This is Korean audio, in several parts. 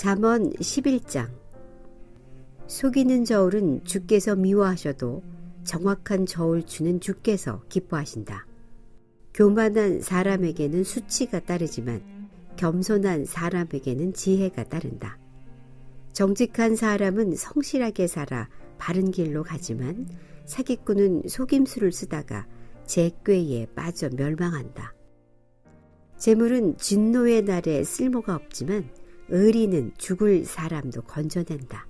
잠언 11장. 속이는 저울은 주께서 미워하셔도 정확한 저울추는 주께서 기뻐하신다. 교만한 사람에게는 수치가 따르지만 겸손한 사람에게는 지혜가 따른다. 정직한 사람은 성실하게 살아 바른 길로 가지만 사기꾼은 속임수를 쓰다가 제 꾀에 빠져 멸망한다. 재물은 진노의 날에 쓸모가 없지만 의리는 죽을 사람도 건져낸다.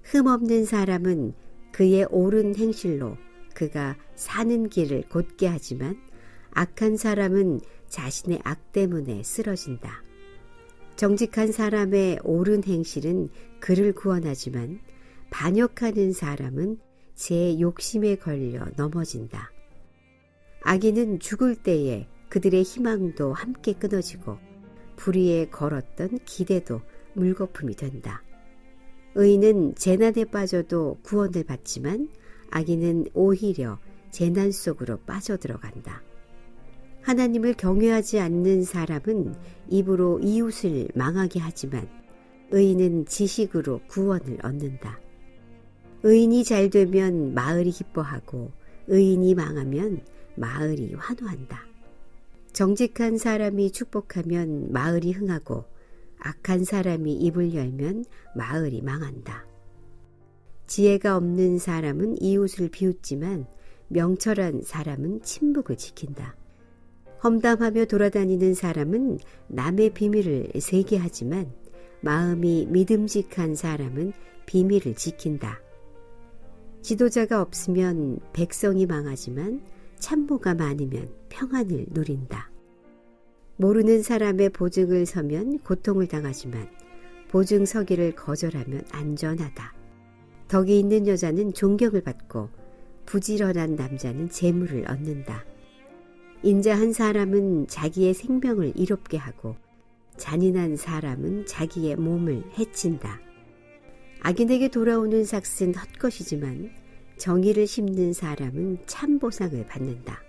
흠없는 사람은 그의 옳은 행실로 그가 사는 길을 곧게 하지만 악한 사람은 자신의 악 때문에 쓰러진다. 정직한 사람의 옳은 행실은 그를 구원하지만 반역하는 사람은 제 욕심에 걸려 넘어진다. 악인은 죽을 때에 그들의 희망도 함께 끊어지고 불의에 걸었던 기대도 물거품이 된다. 의인은 재난에 빠져도 구원을 받지만 악인은 오히려 재난 속으로 빠져들어간다. 하나님을 경외하지 않는 사람은 입으로 이웃을 망하게 하지만 의인은 지식으로 구원을 얻는다. 의인이 잘되면 마을이 기뻐하고 의인이 망하면 마을이 환호한다. 정직한 사람이 축복하면 마을이 흥하고 악한 사람이 입을 열면 마을이 망한다. 지혜가 없는 사람은 이웃을 비웃지만 명철한 사람은 침묵을 지킨다. 험담하며 돌아다니는 사람은 남의 비밀을 세게 하지만 마음이 믿음직한 사람은 비밀을 지킨다. 지도자가 없으면 백성이 망하지만 참모가 많으면 평안을 누린다. 모르는 사람의 보증을 서면 고통을 당하지만 보증 서기를 거절하면 안전하다. 덕이 있는 여자는 존경을 받고 부지런한 남자는 재물을 얻는다. 인자한 사람은 자기의 생명을 이롭게 하고 잔인한 사람은 자기의 몸을 해친다. 악인에게 돌아오는 삭은 헛것이지만 정의를 심는 사람은 참 보상을 받는다.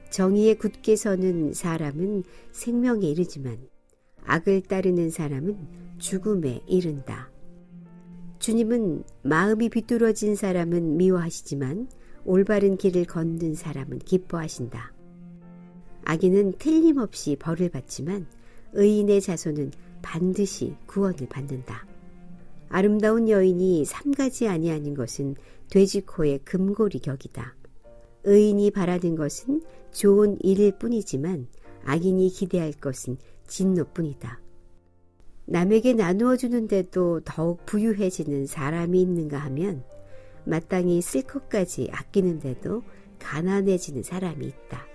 정의에 굳게 서는 사람은 생명에 이르지만 악을 따르는 사람은 죽음에 이른다. 주님은 마음이 비뚤어진 사람은 미워하시지만 올바른 길을 걷는 사람은 기뻐하신다. 악인은 틀림없이 벌을 받지만 의인의 자손은 반드시 구원을 받는다. 아름다운 여인이 삼가지 아니하는 것은 돼지코의 금고리 격이다. 의인이 바라는 것은 좋은 일일 뿐이지만 악인이 기대할 것은 진노뿐이다. 남에게 나누어 주는데도 더욱 부유해지는 사람이 있는가 하면 마땅히 쓸 것까지 아끼는데도 가난해지는 사람이 있다.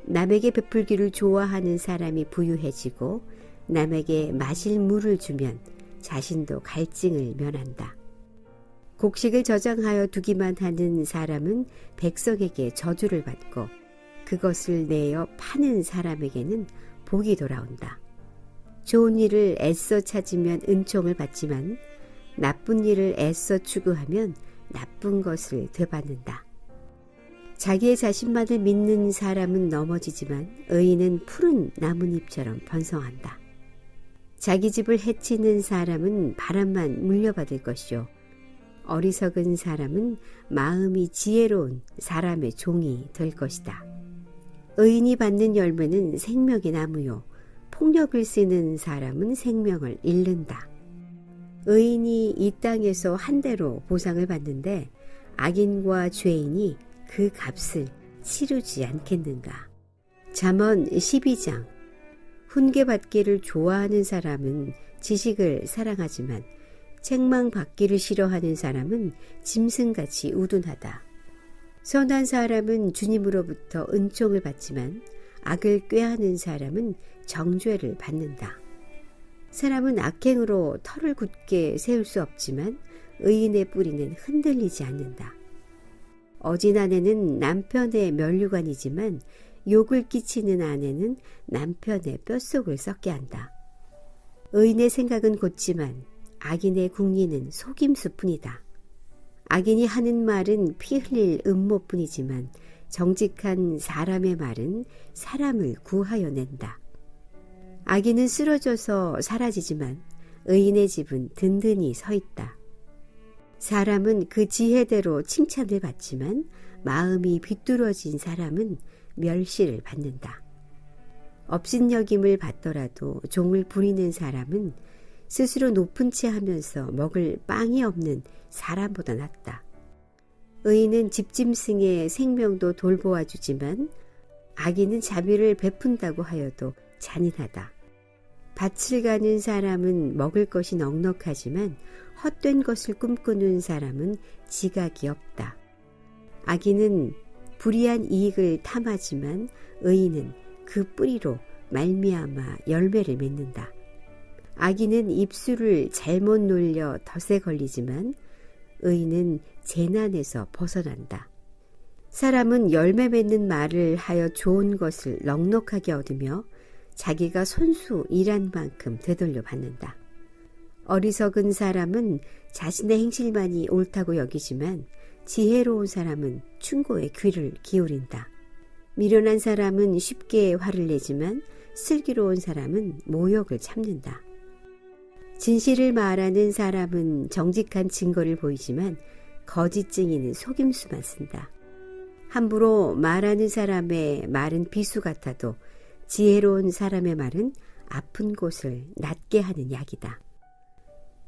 남에게 베풀기를 좋아하는 사람이 부유해지고 남에게 마실 물을 주면 자신도 갈증을 면한다. 곡식을 저장하여 두기만 하는 사람은 백성에게 저주를 받고 그것을 내어 파는 사람에게는 복이 돌아온다. 좋은 일을 애써 찾으면 은총을 받지만 나쁜 일을 애써 추구하면 나쁜 것을 되받는다. 자기의 자신만을 믿는 사람은 넘어지지만 의인은 푸른 나뭇잎처럼 번성한다. 자기 집을 해치는 사람은 바람만 물려받을 것이요 어리석은 사람은 마음이 지혜로운 사람의 종이 될 것이다. 의인이 받는 열매는 생명의 나무요 폭력을 쓰는 사람은 생명을 잃는다. 의인이 이 땅에서 한 대로 보상을 받는데 악인과 죄인이 그 값을 치르지 않겠는가. 잠언 12장. 훈계받기를 좋아하는 사람은 지식을 사랑하지만 책망받기를 싫어하는 사람은 짐승같이 우둔하다. 선한 사람은 주님으로부터 은총을 받지만 악을 꾀하는 사람은 정죄를 받는다. 사람은 악행으로 털을 굳게 세울 수 없지만 의인의 뿌리는 흔들리지 않는다. 어진 아내는 남편의 면류관이지만 욕을 끼치는 아내는 남편의 뼛속을 썩게 한다. 의인의 생각은 곧지만 악인의 궁리는 속임수뿐이다. 악인이 하는 말은 피 흘릴 음모뿐이지만 정직한 사람의 말은 사람을 구하여 낸다. 악인은 쓰러져서 사라지지만 의인의 집은 든든히 서 있다. 사람은 그 지혜대로 칭찬을 받지만 마음이 비뚤어진 사람은 멸시를 받는다. 업신여김을 받더라도 종을 부리는 사람은 스스로 높은 채 하면서 먹을 빵이 없는 사람보다 낫다. 의인은 집짐승의 생명도 돌보아 주지만 악인은 자비를 베푼다고 하여도 잔인하다. 밭을 가는 사람은 먹을 것이 넉넉하지만 헛된 것을 꿈꾸는 사람은 지각이 없다. 악인은 불의한 이익을 탐하지만 의인은 그 뿌리로 말미암아 열매를 맺는다. 악인은 입술을 잘못 놀려 덫에 걸리지만 의인은 재난에서 벗어난다. 사람은 열매 맺는 말을 하여 좋은 것을 넉넉하게 얻으며 자기가 손수 일한 만큼 되돌려 받는다. 어리석은 사람은 자신의 행실만이 옳다고 여기지만 지혜로운 사람은 충고에 귀를 기울인다. 미련한 사람은 쉽게 화를 내지만 슬기로운 사람은 모욕을 참는다. 진실을 말하는 사람은 정직한 증거를 보이지만 거짓 증인은 속임수만 쓴다. 함부로 말하는 사람의 말은 비수 같아도 지혜로운 사람의 말은 아픈 곳을 낫게 하는 약이다.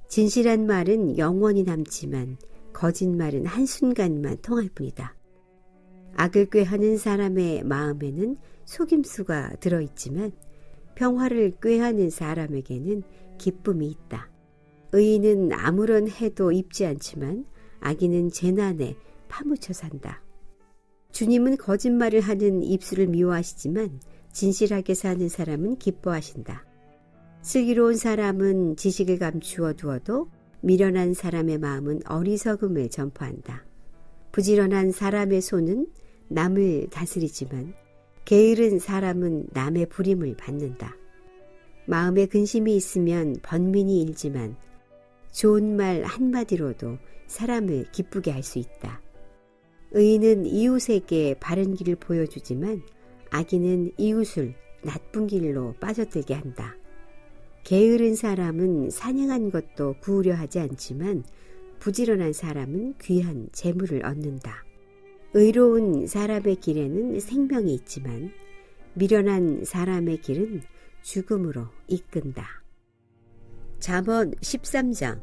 진실한 말은 영원히 남지만 거짓말은 한순간만 통할 뿐이다. 악을 꾀하는 사람의 마음에는 속임수가 들어있지만 평화를 꾀하는 사람에게는 기쁨이 있다. 의인은 아무런 해도 입지 않지만 악인은 재난에 파묻혀 산다. 주님은 거짓말을 하는 입술을 미워하시지만 진실하게 사는 사람은 기뻐하신다. 슬기로운 사람은 지식을 감추어 두어도 미련한 사람의 마음은 어리석음을 전파한다. 부지런한 사람의 손은 남을 다스리지만 게으른 사람은 남의 부림을 받는다. 마음에 근심이 있으면 번민이 일지만 좋은 말 한마디로도 사람을 기쁘게 할 수 있다. 의인은 이웃에게 바른 길을 보여주지만 악인은 이웃을 나쁜 길로 빠져들게 한다. 게으른 사람은 사냥한 것도 구우려 하지 않지만 부지런한 사람은 귀한 재물을 얻는다. 의로운 사람의 길에는 생명이 있지만 미련한 사람의 길은 죽음으로 이끈다. 잠언 13장.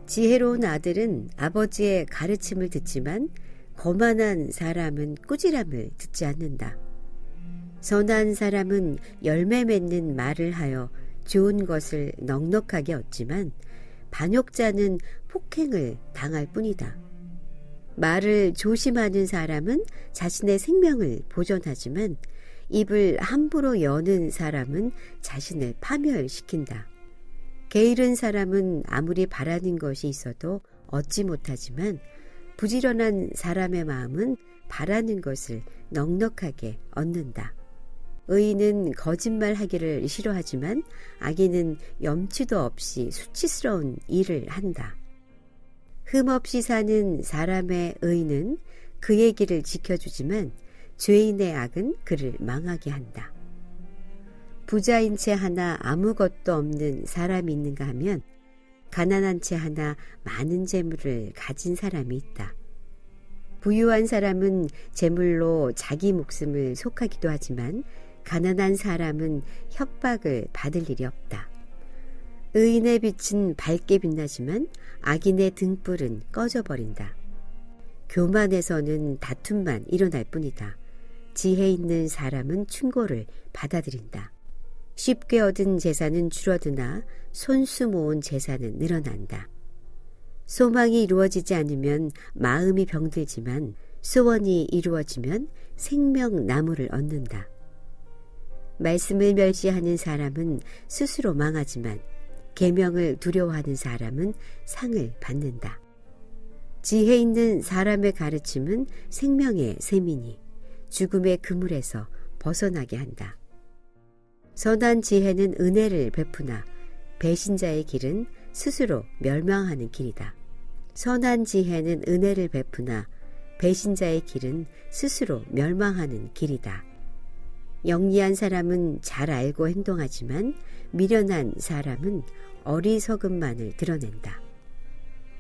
지혜로운 아들은 아버지의 가르침을 듣지만 거만한 사람은 꾸지람을 듣지 않는다. 선한 사람은 열매 맺는 말을 하여 좋은 것을 넉넉하게 얻지만 반역자는 폭행을 당할 뿐이다. 말을 조심하는 사람은 자신의 생명을 보존하지만 입을 함부로 여는 사람은 자신을 파멸시킨다. 게으른 사람은 아무리 바라는 것이 있어도 얻지 못하지만 부지런한 사람의 마음은 바라는 것을 넉넉하게 얻는다. 의인은 거짓말하기를 싫어하지만 악인은 염치도 없이 수치스러운 일을 한다. 흠없이 사는 사람의 의는 그의 길을 지켜주지만 죄인의 악은 그를 망하게 한다. 부자인 채 하나 아무것도 없는 사람이 있는가 하면 가난한 채 하나 많은 재물을 가진 사람이 있다. 부유한 사람은 재물로 자기 목숨을 속하기도 하지만 가난한 사람은 협박을 받을 일이 없다. 의인의 빛은 밝게 빛나지만 악인의 등불은 꺼져버린다. 교만에서는 다툼만 일어날 뿐이다. 지혜 있는 사람은 충고를 받아들인다. 쉽게 얻은 재산은 줄어드나 손수 모은 재산은 늘어난다. 소망이 이루어지지 않으면 마음이 병들지만 소원이 이루어지면 생명나무를 얻는다. 말씀을 멸시하는 사람은 스스로 망하지만 계명을 두려워하는 사람은 상을 받는다. 지혜 있는 사람의 가르침은 생명의 셈이니 죽음의 그물에서 벗어나게 한다. 선한 지혜는 은혜를 베푸나 배신자의 길은 스스로 멸망하는 길이다. 선한 지혜는 은혜를 베푸나 배신자의 길은 스스로 멸망하는 길이다. 영리한 사람은 잘 알고 행동하지만 미련한 사람은 어리석음만을 드러낸다.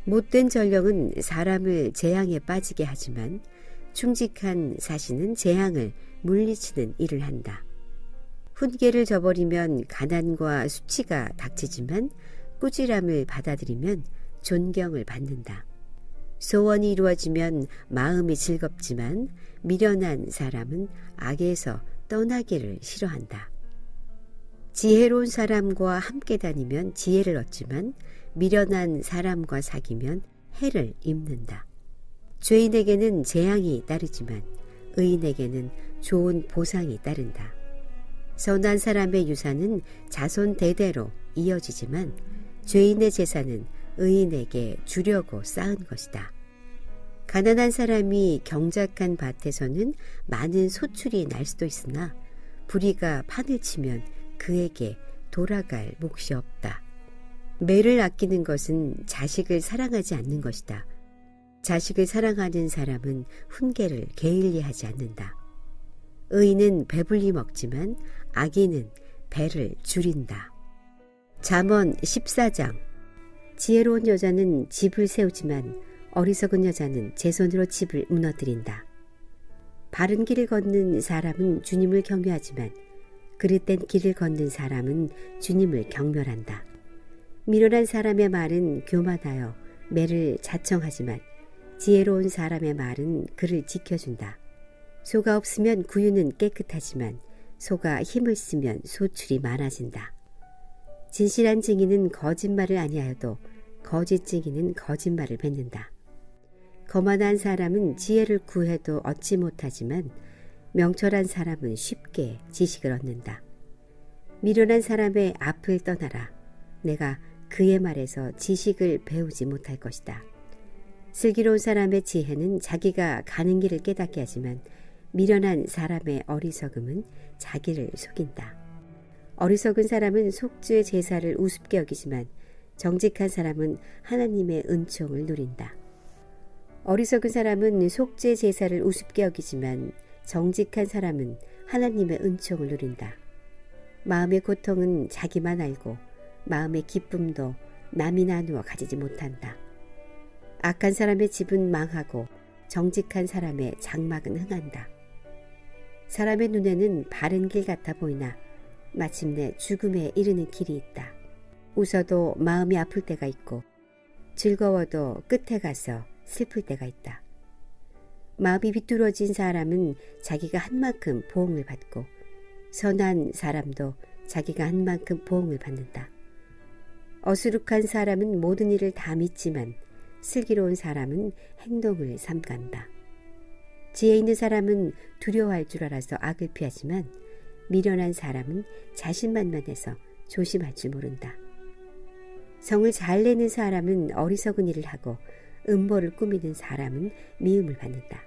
못된 전령은 사람을 재앙에 빠지게 하지만 충직한 사신은 재앙을 물리치는 일을 한다. 훈계를 저버리면 가난과 수치가 닥치지만 꾸지람을 받아들이면 존경을 받는다. 소원이 이루어지면 마음이 즐겁지만 미련한 사람은 악에서 떠나기를 싫어한다. 지혜로운 사람과 함께 다니면 지혜를 얻지만 미련한 사람과 사귀면 해를 입는다. 죄인에게는 재앙이 따르지만 의인에게는 좋은 보상이 따른다. 선한 사람의 유산은 자손 대대로 이어지지만 죄인의 재산은 의인에게 주려고 쌓은 것이다. 가난한 사람이 경작한 밭에서는 많은 소출이 날 수도 있으나 불의가 판을 치면 그에게 돌아갈 몫이 없다. 매를 아끼는 것은 자식을 사랑하지 않는 것이다. 자식을 사랑하는 사람은 훈계를 게을리하지 않는다. 의인은 배불리 먹지만 악인은 배를 줄인다. 잠언 14장. 지혜로운 여자는 집을 세우지만 어리석은 여자는 제 손으로 집을 무너뜨린다. 바른 길을 걷는 사람은 주님을 경외하지만 그릇된 길을 걷는 사람은 주님을 경멸한다. 미련한 사람의 말은 교만하여 매를 자청하지만 지혜로운 사람의 말은 그를 지켜준다. 소가 없으면 구유는 깨끗하지만 소가 힘을 쓰면 소출이 많아진다. 진실한 증인은 거짓말을 아니하여도 거짓 증인은 거짓말을 뱉는다. 거만한 사람은 지혜를 구해도 얻지 못하지만 명철한 사람은 쉽게 지식을 얻는다. 미련한 사람의 앞을 떠나라. 내가 그의 말에서 지식을 배우지 못할 것이다. 슬기로운 사람의 지혜는 자기가 가는 길을 깨닫게 하지만 미련한 사람의 어리석음은 자기를 속인다. 어리석은 사람은 속죄 제사를 우습게 여기지만 정직한 사람은 하나님의 은총을 누린다. 어리석은 사람은 속죄 제사를 우습게 여기지만 정직한 사람은 하나님의 은총을 누린다. 마음의 고통은 자기만 알고 마음의 기쁨도 남이 나누어 가지지 못한다. 악한 사람의 집은 망하고 정직한 사람의 장막은 흥한다. 사람의 눈에는 바른 길 같아 보이나 마침내 죽음에 이르는 길이 있다. 웃어도 마음이 아플 때가 있고 즐거워도 끝에 가서 슬플 때가 있다. 마음이 비뚤어진 사람은 자기가 한 만큼 보응을 받고 선한 사람도 자기가 한 만큼 보응을 받는다. 어수룩한 사람은 모든 일을 다 믿지만 슬기로운 사람은 행동을 삼간다. 지혜 있는 사람은 두려워할 줄 알아서 악을 피하지만 미련한 사람은 자신만만해서 조심할 줄 모른다. 성을 잘 내는 사람은 어리석은 일을 하고 음보를 꾸미는 사람은 미움을 받는다.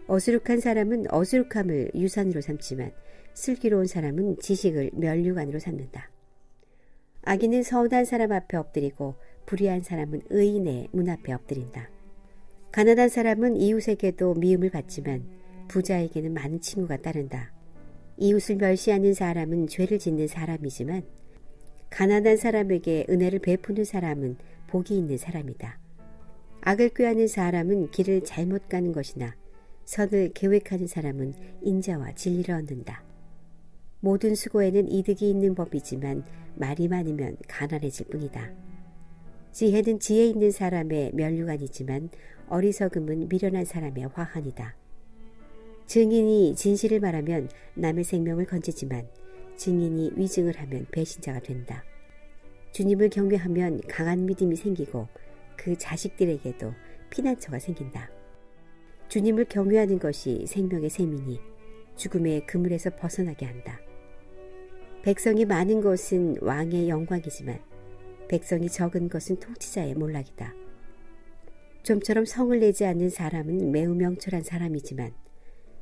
어수룩한 사람은 어수룩함을 유산으로 삼지만 슬기로운 사람은 지식을 면류관으로 삼는다. 악인은 선한 사람 앞에 엎드리고 불의한 사람은 의인의 문 앞에 엎드린다. 가난한 사람은 이웃에게도 미움을 받지만 부자에게는 많은 친구가 따른다. 이웃을 멸시하는 사람은 죄를 짓는 사람이지만 가난한 사람에게 은혜를 베푸는 사람은 복이 있는 사람이다. 악을 꾀하는 사람은 길을 잘못 가는 것이나 선을 계획하는 사람은 인자와 진리를 얻는다. 모든 수고에는 이득이 있는 법이지만 말이 많으면 가난해질 뿐이다. 지혜는 지혜 있는 사람의 면류관이지만 어리석음은 미련한 사람의 화환이다. 증인이 진실을 말하면 남의 생명을 건지지만 증인이 위증을 하면 배신자가 된다. 주님을 경외하면 강한 믿음이 생기고 그 자식들에게도 피난처가 생긴다. 주님을 경외하는 것이 생명의 셈이니 죽음의 그물에서 벗어나게 한다. 백성이 많은 것은 왕의 영광이지만 백성이 적은 것은 통치자의 몰락이다. 좀처럼 성을 내지 않는 사람은 매우 명철한 사람이지만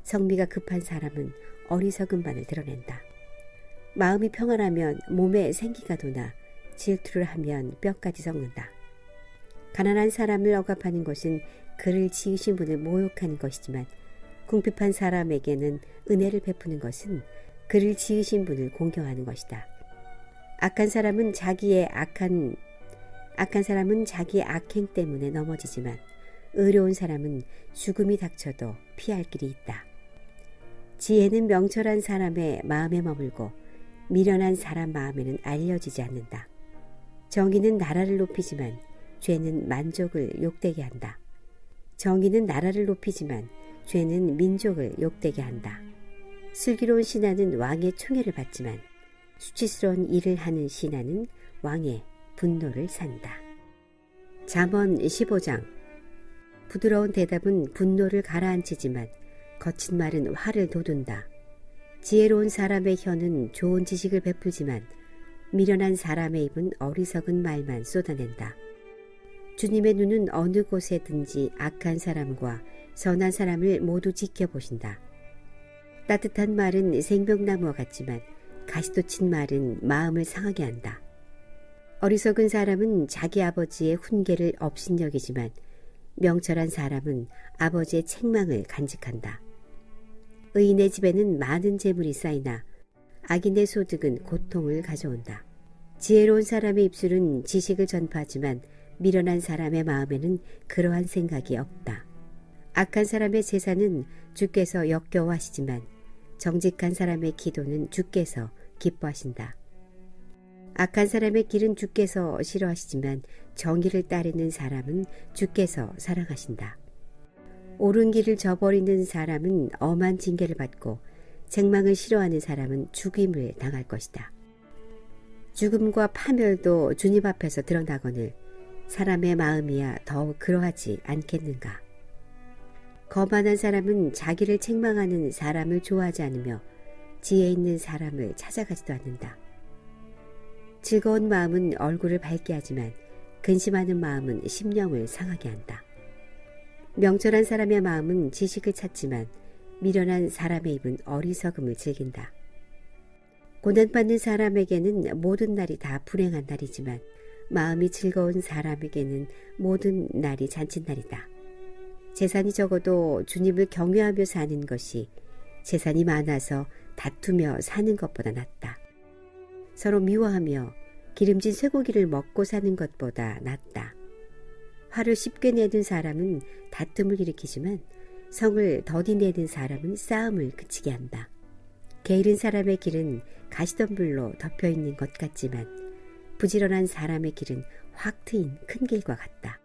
성미가 급한 사람은 어리석음만을 드러낸다. 마음이 평안하면 몸에 생기가 도나 질투를 하면 뼈까지 썩는다. 가난한 사람을 억압하는 것은 그를 지으신 분을 모욕하는 것이지만 궁핍한 사람에게는 은혜를 베푸는 것은 그를 지으신 분을 공경하는 것이다. 악한 사람은 자기의 악행 때문에 넘어지지만 의로운 사람은 죽음이 닥쳐도 피할 길이 있다. 지혜는 명철한 사람의 마음에 머물고 미련한 사람 마음에는 알려지지 않는다. 정의는 나라를 높이지만 죄는 만족을 욕되게 한다. 정의는 나라를 높이지만 죄는 민족을 욕되게 한다. 슬기로운 신하는 왕의 총애를 받지만 수치스러운 일을 하는 신하는 왕의 분노를 산다. 잠언 15장. 부드러운 대답은 분노를 가라앉히지만 거친 말은 화를 돋운다. 지혜로운 사람의 혀는 좋은 지식을 베풀지만 미련한 사람의 입은 어리석은 말만 쏟아낸다. 주님의 눈은 어느 곳에든지 악한 사람과 선한 사람을 모두 지켜보신다. 따뜻한 말은 생명나무와 같지만 가시도 친 말은 마음을 상하게 한다. 어리석은 사람은 자기 아버지의 훈계를 업신여기지만 명철한 사람은 아버지의 책망을 간직한다. 의인의 집에는 많은 재물이 쌓이나 악인의 소득은 고통을 가져온다. 지혜로운 사람의 입술은 지식을 전파하지만 미련한 사람의 마음에는 그러한 생각이 없다. 악한 사람의 제사는 주께서 역겨워하시지만 정직한 사람의 기도는 주께서 기뻐하신다. 악한 사람의 길은 주께서 싫어하시지만 정의를 따르는 사람은 주께서 사랑하신다. 옳은 길을 저버리는 사람은 엄한 징계를 받고 책망을 싫어하는 사람은 죽임을 당할 것이다. 죽음과 파멸도 주님 앞에서 드러나거늘 사람의 마음이야 더욱 그러하지 않겠는가. 거만한 사람은 자기를 책망하는 사람을 좋아하지 않으며 지혜 있는 사람을 찾아가지도 않는다. 즐거운 마음은 얼굴을 밝게 하지만 근심하는 마음은 심령을 상하게 한다. 명철한 사람의 마음은 지식을 찾지만 미련한 사람의 입은 어리석음을 즐긴다. 고난받는 사람에게는 모든 날이 다 불행한 날이지만 마음이 즐거운 사람에게는 모든 날이 잔칫날이다. 재산이 적어도 주님을 경외하며 사는 것이 재산이 많아서 다투며 사는 것보다 낫다. 서로 미워하며 기름진 쇠고기를 먹고 사는 것보다 낫다. 화를 쉽게 내는 사람은 다툼을 일으키지만 성을 더디 내는 사람은 싸움을 그치게 한다. 게으른 사람의 길은 가시덤불로 덮여있는 것 같지만 부지런한 사람의 길은 확 트인 큰 길과 같다.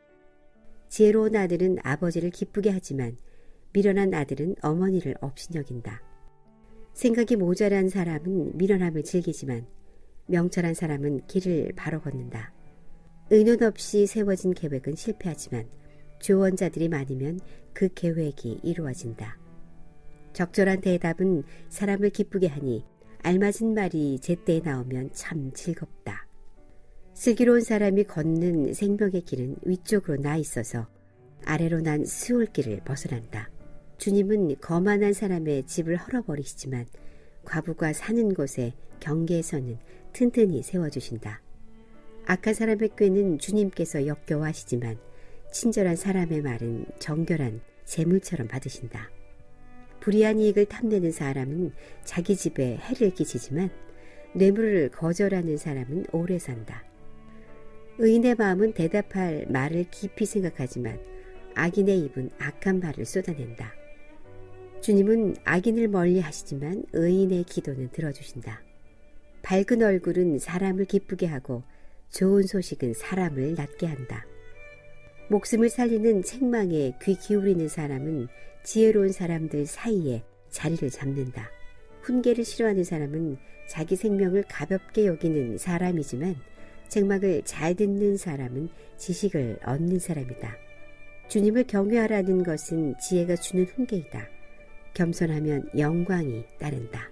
지혜로운 아들은 아버지를 기쁘게 하지만 미련한 아들은 어머니를 업신여긴다. 생각이 모자란 사람은 미련함을 즐기지만 명철한 사람은 길을 바로 걷는다. 의논 없이 세워진 계획은 실패하지만 조언자들이 많으면 그 계획이 이루어진다. 적절한 대답은 사람을 기쁘게 하니 알맞은 말이 제때에 나오면 참 즐겁다. 슬기로운 사람이 걷는 생명의 길은 위쪽으로 나 있어서 아래로 난 수월길을 벗어난다. 주님은 거만한 사람의 집을 헐어버리시지만 과부가 사는 곳에 경계에서는 튼튼히 세워주신다. 악한 사람의 꾀는 주님께서 역겨워하시지만 친절한 사람의 말은 정결한 재물처럼 받으신다. 불의한 이익을 탐내는 사람은 자기 집에 해를 끼치지만 뇌물을 거절하는 사람은 오래 산다. 의인의 마음은 대답할 말을 깊이 생각하지만 악인의 입은 악한 말을 쏟아낸다. 주님은 악인을 멀리 하시지만 의인의 기도는 들어주신다. 밝은 얼굴은 사람을 기쁘게 하고 좋은 소식은 사람을 낫게 한다. 목숨을 살리는 책망에 귀 기울이는 사람은 지혜로운 사람들 사이에 자리를 잡는다. 훈계를 싫어하는 사람은 자기 생명을 가볍게 여기는 사람이지만 책망을 잘 듣는 사람은 지식을 얻는 사람이다. 주님을 경외하라는 것은 지혜가 주는 훈계이다. 겸손하면 영광이 따른다.